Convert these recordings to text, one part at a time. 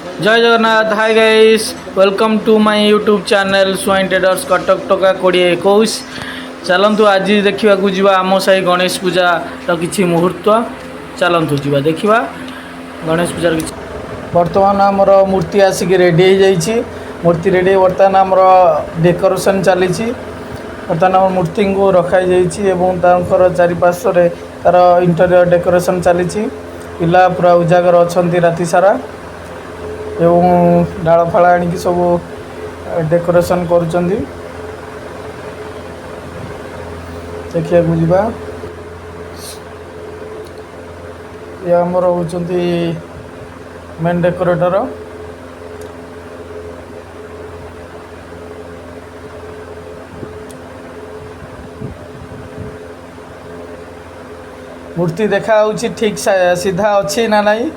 जय Jagannath. Hi guys, welcome to my YouTube channel Swain traders Cuttack टका 2021। चलतु आज देखा जा आम साई गणेश पूजार किसी मुहूर्त। चलतु जा देखा गणेश पूजार कि बर्तमान आमर मूर्ति आसिक रेडी हो जाइए। मूर्ति रेडी बर्तमान आमर डेकोरेशन चली। बर्तमान आम मूर्ति को रखाई चारिपार्श्व तार इंटेरियर डेकोरेशन चली। पिला पूरा उजागर अच्छा राति सारा एवं डाल फाड़ आनिक सब डेकोरेशन करुँच। देखा जा ये आमर होती मेन डेकोरेटर। मूर्ति देखा ठीक सीधा अच्छी ना नहीं।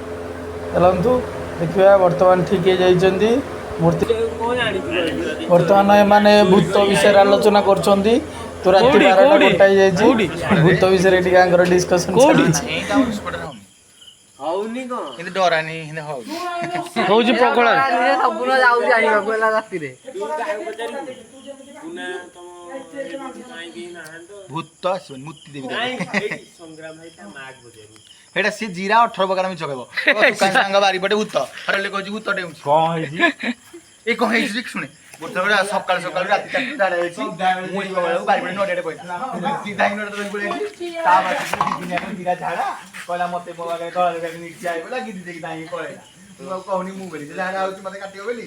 चलतु देखा बर्तमान ठीक है मूर्ति। बर्तमान एमाने भूत विषय आलोचना कर तो राति 12टा गोटाई भूत विषय डिस्कसन डरानी भूत मुक्ति देवी हेटा सी जीरा 18 प्रकार में चकेब बारीपटे भूत हरले कहूँ भूत ये कौन है शुणे गोटे सकाल सकाल राति 4टा बारीपटे नडिया पड़ा झाड़ा कहला मत मो दला गिरी देखी पड़ेगा कहनी मुझे मत काट बोली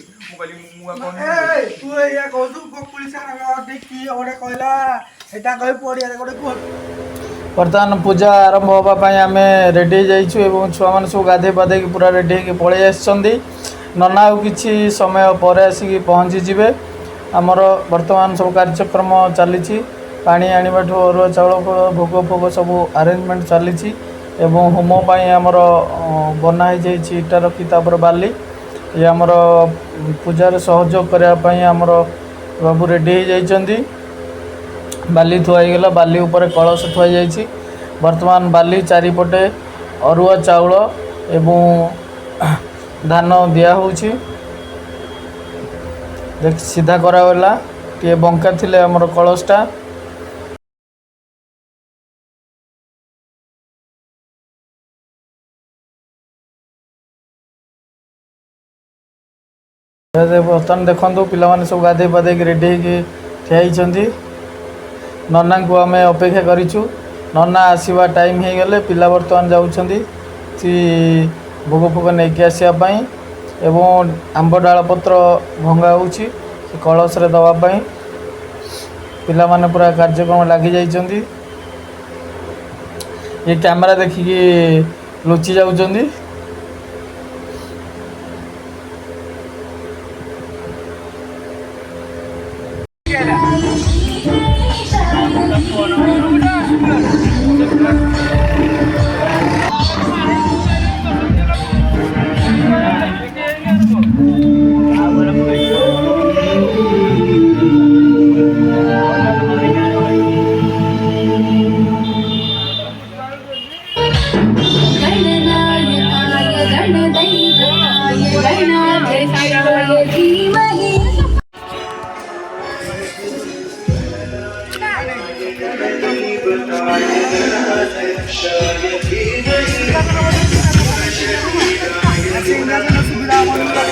बर्तमान पूजा आरंभ होगापाई आम रेडी जाइए। छुआ मैंने सब गाधे पाधे पूरा रेडी पलि आसछन्ती। नना किसी समय पर आसिक पहुँचीजे। आमर बर्तमान सब कार्यक्रम चली पानी आने अरुआ चाउल भोग फोग सब आरेंजमेंट चली एवं होम आमर बनाई इटा रखी बाली ये आमर पूजार सहयोग करने आमर बाबू रेडी हो जाती। बाली थुआईगला बाली उपर कलश थुआई जाइए। बर्तमान बाली चारिपटे अरुआ चाउल एवं धान दिया होछि। देख सीधा कराला टे बंका थिले आमर कलशटा बर्तमान देखो पिला सब गाधे पाधे रेडी ठियाई। नना को आम अपेक्षा करूँ। नना आसवा टाइम हो गले पिला बर्तमान जाऊँगी सी भोग फोग नहीं आसापी एवं आंब डाल पत्र भंगा हो कलश दवापाई पिला माने पूरा कार्यक्रम लगी जाइए। ये कैमरा देखिकी लुचि जाऊँगी।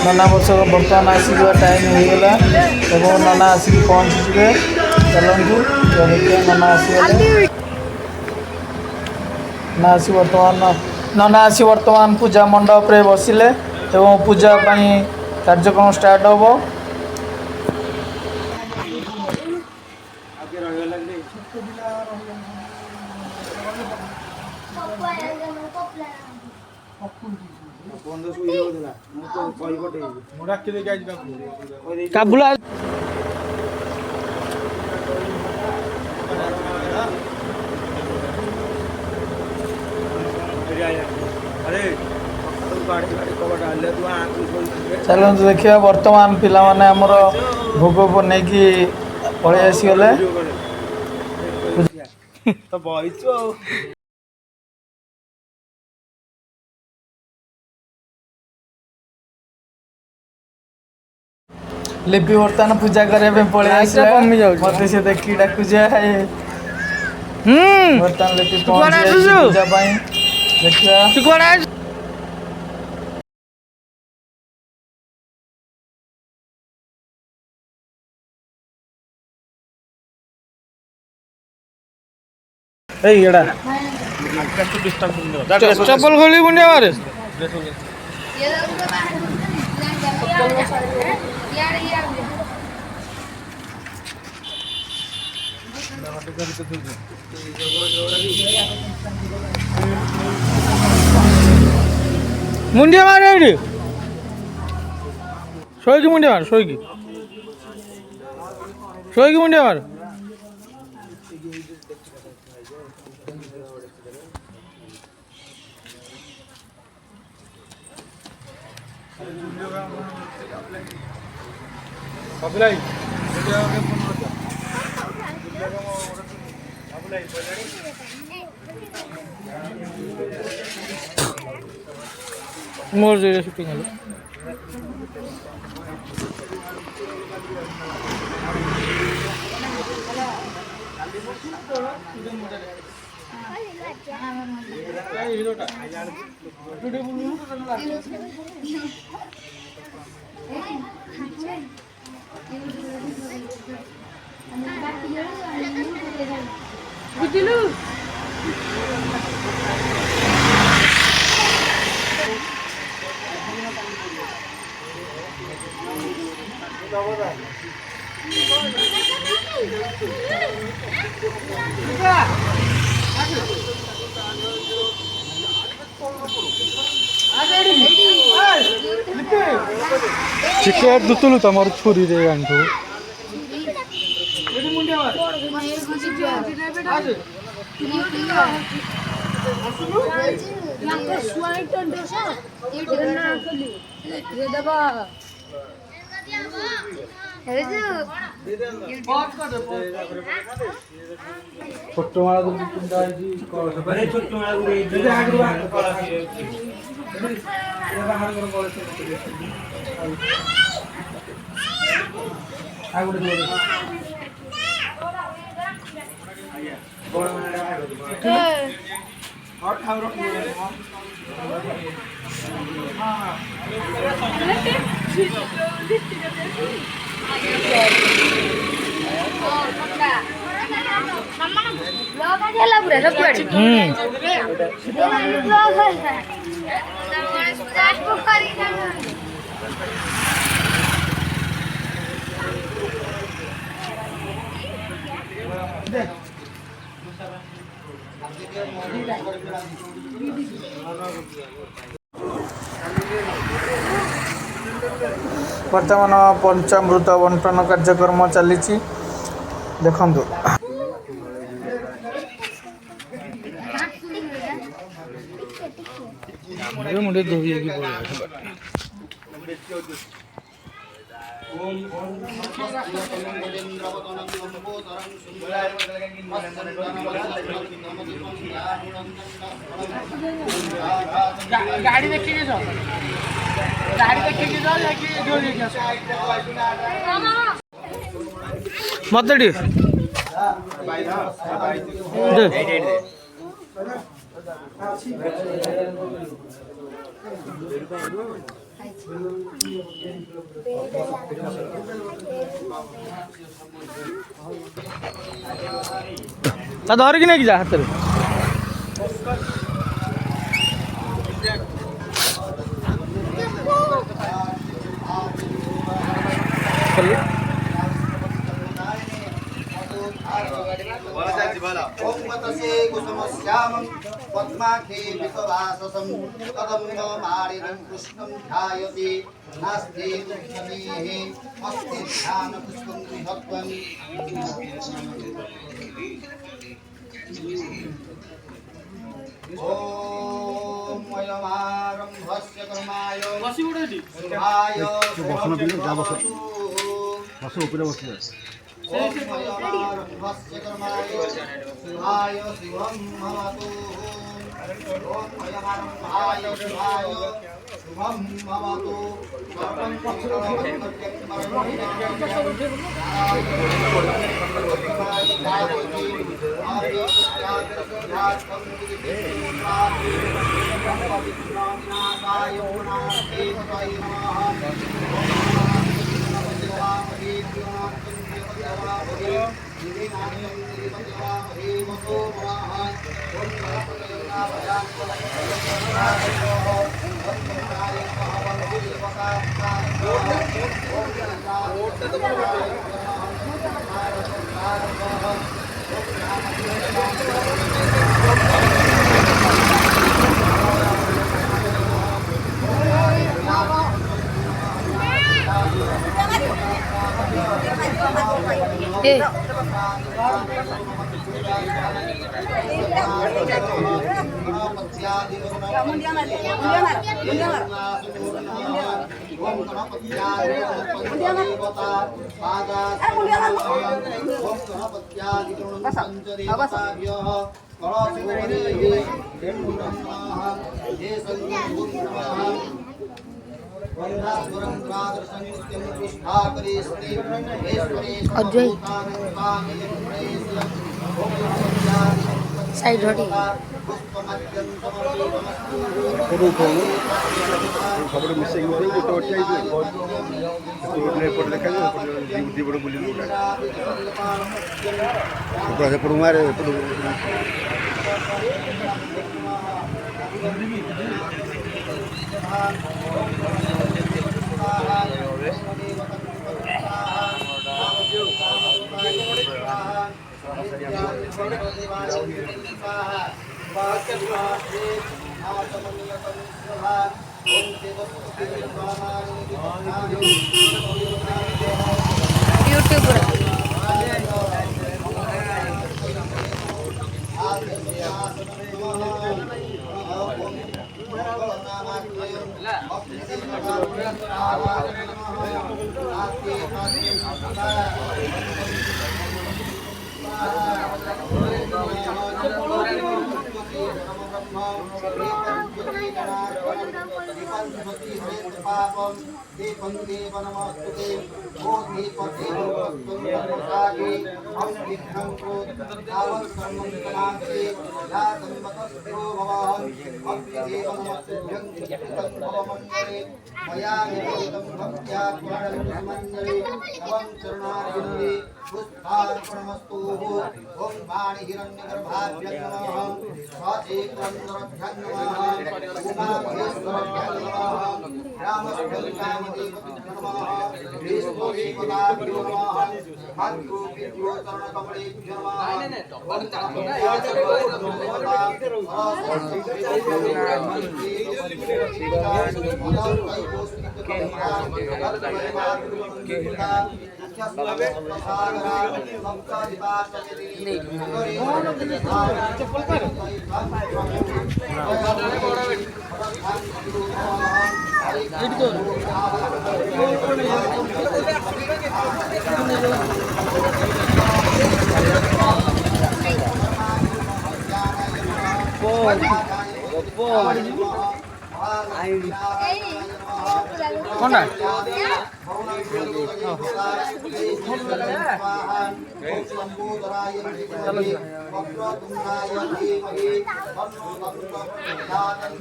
नना वर्ष बर्तमान आसिक टाइम होगा और नना आसिक पहुँचे। चलतु नना आसी बर्तमान पूजा मंडप रे बसिले एवं पूजा कार्यक्रम स्टार्ट हम। काबुला चलते देखिए बर्तमान पिला माने हमर भोग नहीं कि पलि आसीगले तो लिपि बर्तमान पूजा करने पड़े मत से देखी डाकू बर्तमान लिपि पूजा देखा चप्पल खोली मुंडिया मारे मुंडिया मारे सोई की मुंडिया मार सोई की मुंडिया मार मोर जो शूटिंग है चिकेट दुतुलु तमर छुरी रे आंठू छोटो माला तो पिंडा जी अरे छोटो माला गुरे जे आगु कला ये बाहर कर कॉलेज आगु दे बड़ माला और ठाउर हां वर्तमान पंचामृत बंटन कार्यक्रम चली देखु मुझे गाड़ी देखिए मत धरिकी नहीं जा हाथ पद्माखे विश्ववाससं कदम्ब मारिणं कृष्णं ध्यायति नास्ति दुःखनीः अस्ति ध्यानपुष्पं बृहत्वं ॐ वयमारम्भस्य कर्माय शुभाय वयमारम्भस्य कर्माय शुभाय शुभं भवतु शुभम भवतु सर्वं साइड हटी खबर मिसेक बुली मारे पुष्पार्पणमस्तु ओम वाणी हिरण्यगर्भाभ्यं नमः स्वाचेतन्द्रभ्यं नमः उमामहेश्वरभ्यं नमः रामस्वरूपामदेवभ्यं नमः विष्णुदेवताभ्यो नमः मातृपितृचरणकमलेभ्यो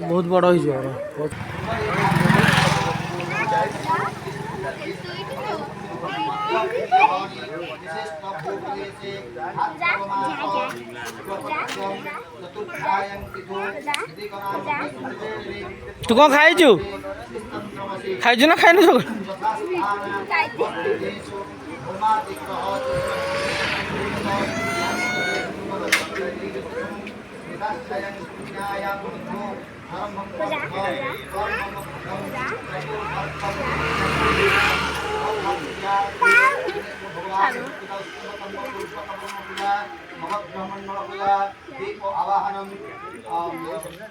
बहुत बड़ा ही जो तू कौन खाइजु खाइजु ना खाइनु सब आवाहनम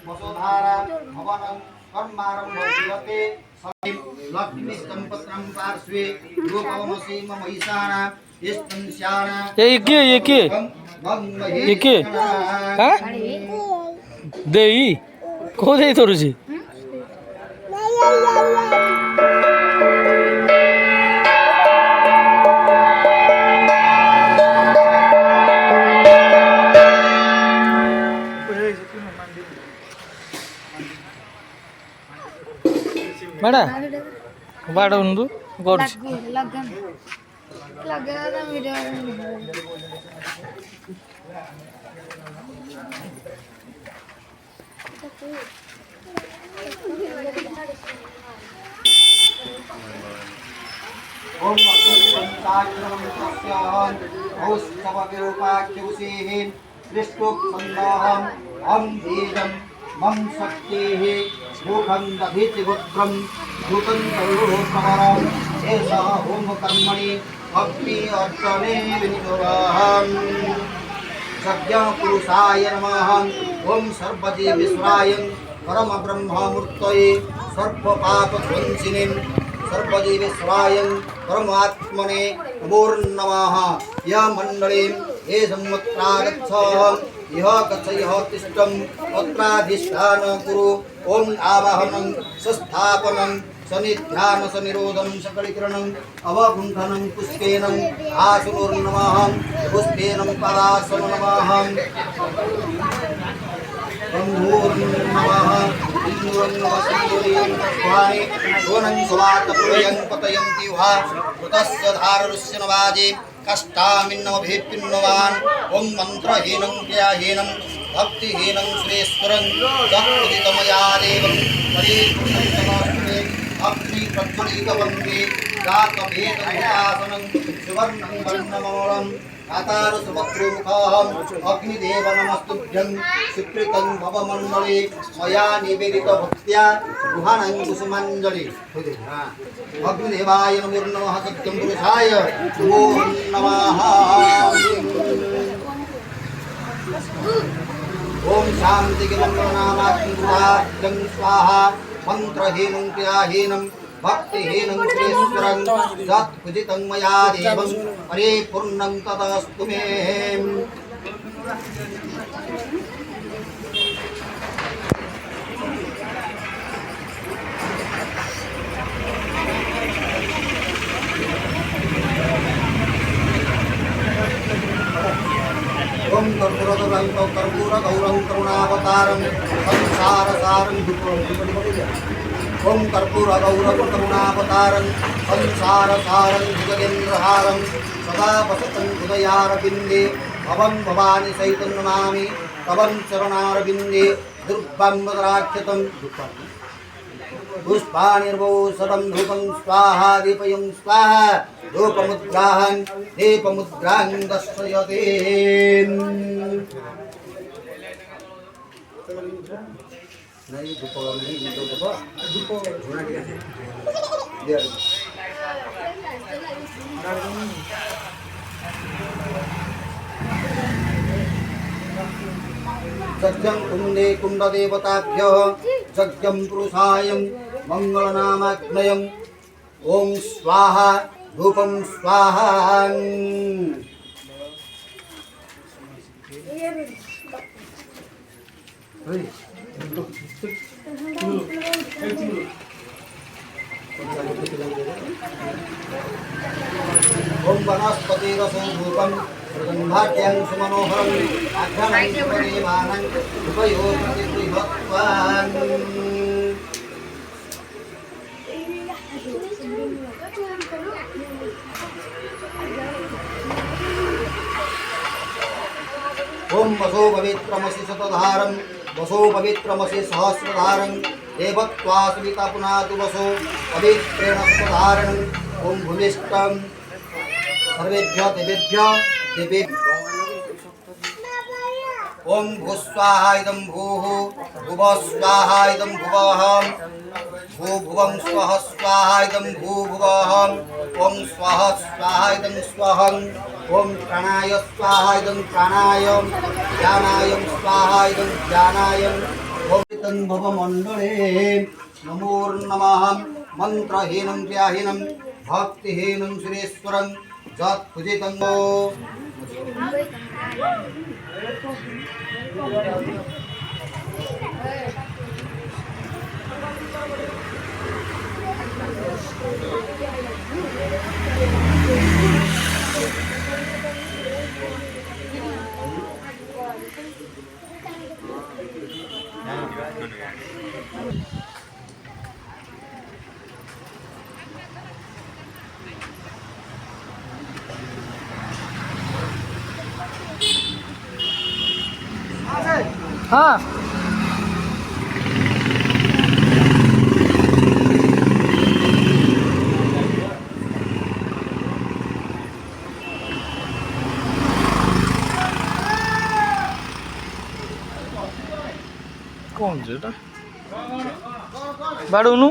वसुधारा भवनम कर्मारंभते लक्ष्मी संपत्रम पार्श्वे रूपमसि मम ईशाना ये के हैं ଦେଇ କୋଉ ଦେଇ ଧରୁଛି? మేడా బాడ ఉండు గోడ్స్ लगन लगे ना वीडियो ओम अग्निपंचाग्रमस्याहं औष्ठवविरूपाख्यवसेः दृष्टुक् सन्दाहं अं बीजं मं शक्तिः मुखं दधितिपुत्रं दूतं तरुरोत्तमरं एषः होमकर्मणि भक्ति अर्चने विनियोगम् सज्ञपुरुषाय नमः ओम सर्वजीवेश्वराय परमब्रह्ममूर्तये सर्वपापध्वंसिने सर्वजीवेश्वराय परमात्मने नमो नमः। यह मंडले ये सम्मुत्रागच्छ यह गच्छ यह तिष्ठं तत्राधिष्ठान कुरु। ओम आवाहनं संस्थापनं सनिध्यान सनिरोधं सकलीकरणं अवगुंठनं पुष्पेन आसुर्नमः पुष्पेन परासम नमः नमः इंद्रन्नवसिंहरीं सोनं स्वातपुरयं पतयन्ति वा कृतस्य धाररुस्य नवाजे कष्टामिन्नमभिप्पिन्नवान् ॐ मन्त्रहीनं क्रियाहीनं भक्तिहीनं सुरेश्वरं जगुदितमया देवं परिपूर्णतमस्मे अग्नि प्रज्वलितवन्ते जातभेदविनाशनं सुवर्णं वर्णमौळं आतारु सुभद्रमुखम् अग्निदेव नमस्तुभ्यं सुकृतं भवमण्डले मया निवेदित भक्त्या गुहानं कुसुमाञ्जलि अग्निदेवाय नमो नमः सत्यं पुरुषाय नमो नमः। ओम शांति के मंगलनामाख्यं स्वाहा मंत्रहीनं क्रियाहीनं भक्तिहीनं सुरेश्वरं यत्पूजितं मया देवं परिपूर्णं तदस्तु मे। ओम कर्पूरगौरं करुणावतारं संसारसारं ओम कर्पूरगौरं करुणावतारं संसारसारं भुजगेन्द्रहारं सदा वसतं हृदयारविन्दे भवं भवानी सहितं नमामि तवं चरणारविन्दे दुर्गं वदराख्यतं पुष्पाणिर्वौषधं धूपं स्वाहा दीपयं स्वाहा धूपमुद्राहं दीपमुद्रां दर्शयते। नहीं धूप नहीं धूप सज्जं कुंडे कुंडदेवताभ्यः सज्जं पुरुषायं मंगलनामाग्नयं ओम स्वाहा धूपं स्वाहा। ओम वनस्पतिरसो धूपं सुगन्धाढ्यं सुमनोहरं आघ्राणं सुपरिमाणं उपयोगति बृहत्वान्। ओम वसो पवित्रमसि शतधारं वसो पवित्रमसि सहस्रधारं देवत्वा सविता पुनातु वसो पवित्रेण स्वधारणं। ओम भूमिष्ठं सर्वेभ्यः देवेभ्यः देवे ओम भूस्वाहा इदं भूः भुवः स्वाहा इदं भुवः भूभुवं स्वः स्वाहा इदं भूभुवः ओम स्वः स्वाहा इदं स्वहं ओम प्राणाय स्वाहा इदं प्राणाय ज्ञानाय स्वाहा इदं ज्ञानाय ओम तं भवमण्डले नमो नमः। मंत्रहीनं क्रियाहीनं भक्तिहीनं सुरेश्वरं यत्पूजितं हाँ कौन जेटा बाड़ूनु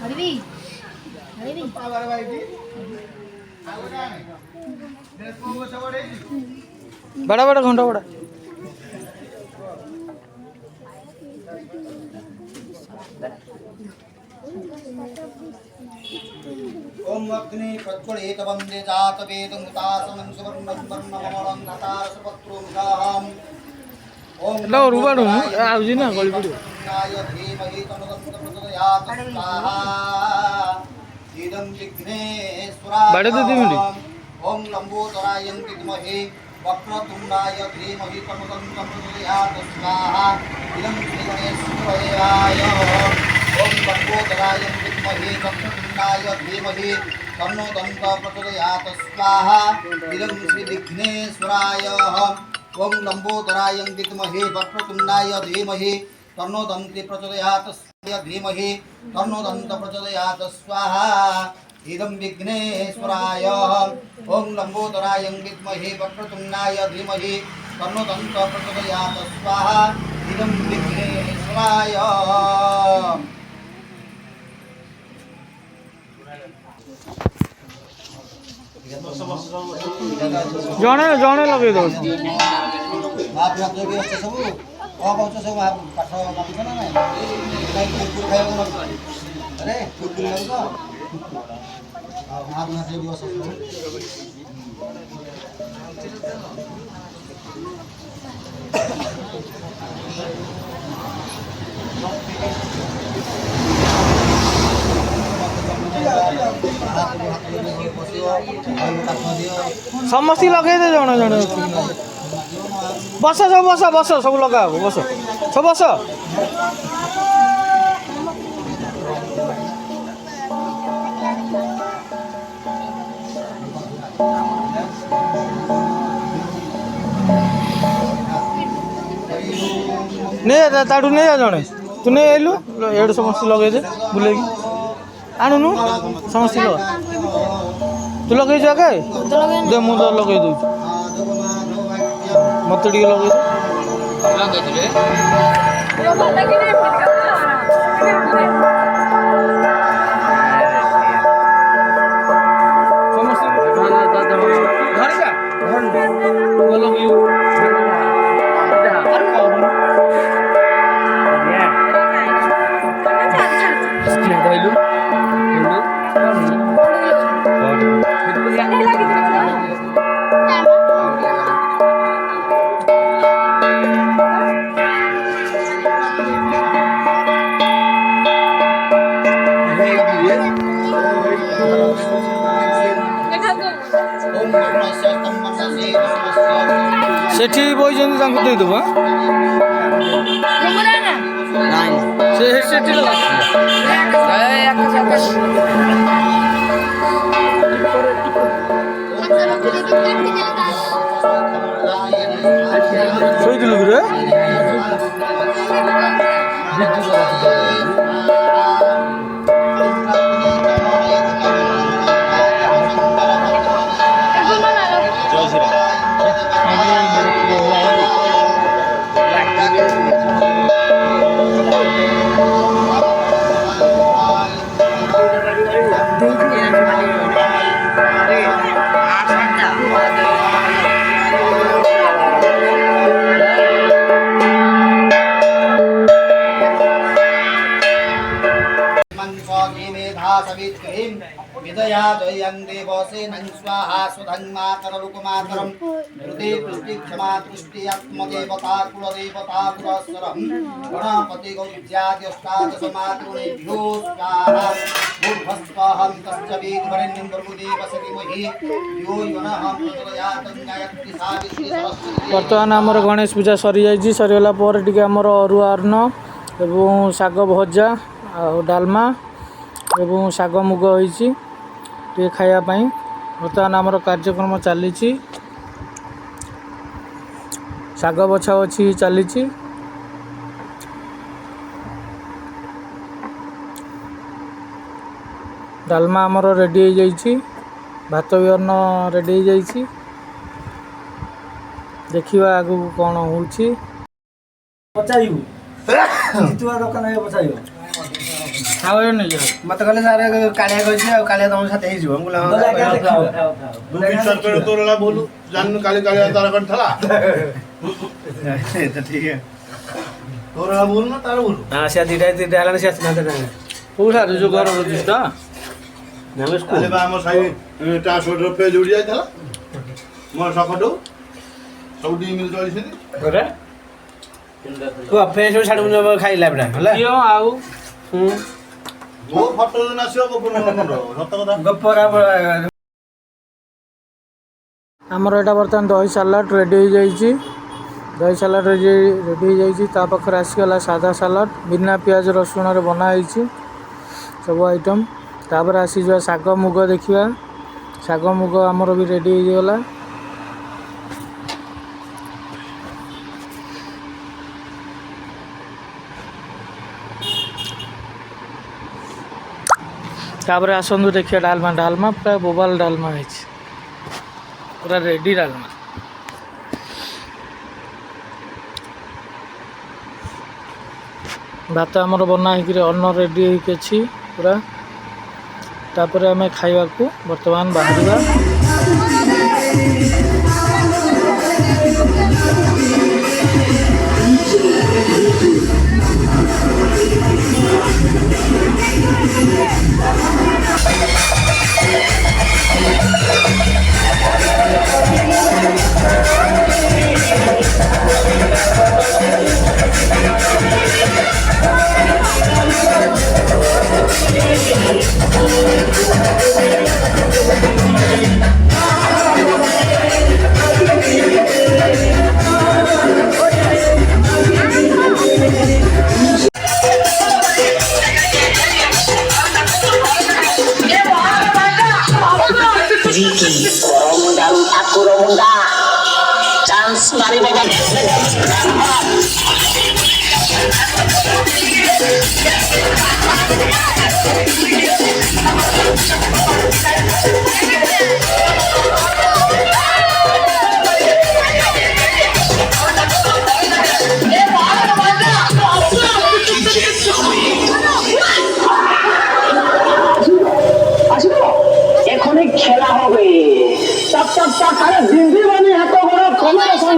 हरवी हरवी बड़ा बड़ा घंटा बड़ा ओम अग्नि प्रज्वलित वंदे जात वेदं मुतासनं सुवर्णं वर्णममलं नतारसपत्रोमुखाहम् ओम लो रुबाडू आउजी ना गली पड़ो नाय धीमहि तन्नोदन्तप्रचोदयात् स्वाहा इदं विघ्नेश्वराय बाड़े तो दी मिली। ओम लंबोदराय विद्महे वक्रतुण्डाय धीमहि तन्नोदन्तप्रचोदयात् स्वाहा इदं श्रीगणेशदेवाय ओम लंबोदराय विद्महे वक्रतुण्डाय धीमहि तन्नो दन्त प्रचोदयात् स्वाहा इदं श्री विघ्नेश्वराय ओम लंबोदराय विद्महे वक्रतुण्डाय धीमहि तन्नो दन्ति प्रचोदयात् धीमहि तन्नो दन्त प्रचोदयात् स्वाहा इदं विघ्नेश्वराय ओम लंबोदराय विद्महे वक्रतुण्डाय धीमहि तन्नो दन्त प्रचोदयात् स्वाहा इदं विघ्नेश्वराय जणे जणे लगे दो आप लोग जो भी अच्छे सब और कौन सा सब आप पाठा काम करना ना नहीं कुकुर खाएगा ना अरे कुकुर लगेगा आप यहाँ से भी सब समस्ती लगे दे जणे जणे बस सब बस बस सब लगा बस सब बस नहीं ताठू नहीं जा जणे तू नहीं आइलु एडु समस्ती लगे दे बुले आणुनु समस्ती लगा तू लगे आगे दे मु लगे दू मत टे लगे सेठी बोइजन तांको दे दबा से सेठी लगा सोई दिलु रे स्वाहा सवित्रीं विदया जयं देवसेनं स्वाहा स्वधं मातररुकमातरं ऋते तुष्टि क्षमा तुष्टि आत्मदेवता कुलदेवता पुरस्सरं गणपति गौज्याद्यष्टादशमातृणेभ्यो स्वाहा भूर्भस्वाहं तस्य वेदवरेण्यं भर्गोदेवसविमहि यो योनः प्रचोदयात् गायत्री सावित्री सरस्वती। बर्तमान आमर गणेश पूजा सरी जाइए सरीगला टी आमर अरुआ अन्न एवं शाग भजा आ डालमा एवं शाग मुग होती खायापाई बर्तमान आमर कार्यक्रम चली शाग बछा बछी चली डालमा आमर रेडी हो जाइए भात भी अन्न रेडी हो जाइए देखिए आगू कौन होची पचाइबू जितुआ दुकान पचाइबू मत कहले सारे कालिया कहछि आ कालिया तुम साथे ही जीव हम विश्वास कर तोरला बोलू जान काली काली तार कर थला तो ठीक है तोरला बोल ना तार बोल हां से दिटा हला से ना ना पूरा जो घर होती तो काले बा हम साई 400 रुपए जोड़ी जाय थला मोर सकटो सब दी मिल चली से अरे तू फेस छाड़ खाइला बेटा हला क्यों आउ वो फोटो ना से को सत कथा गप्परा आमर एटा बर्तमान दही सालाड रेडी हो जाइए दही सालाड रेडी हो जाइए ता पाखरे आसीगला सादा सालाड बिना पियाज रसुण रे बनाई सब आइटम तापर आसीजा शाग मुग देखिया शाग मुग आमर भी रेडी हो गला तापर आसतु देखिए डालमा डालमा पूरा बोबाल डालमा है पूरा रेडी डालमा भात आमर बना होकर अन्न रेडी होगी पूरा तापर आम खाइबा को बर्तमान बाहर Vicky, Koromundang aku Romunda, chance mari bawa. এখনই খেলা হবে টপ টপ টপ আরে জিন্দি মানে এত বড় কম্পিটিশন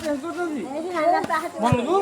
ଚେଞ୍ଜ କରୁଛନ୍ତି ମନକୁ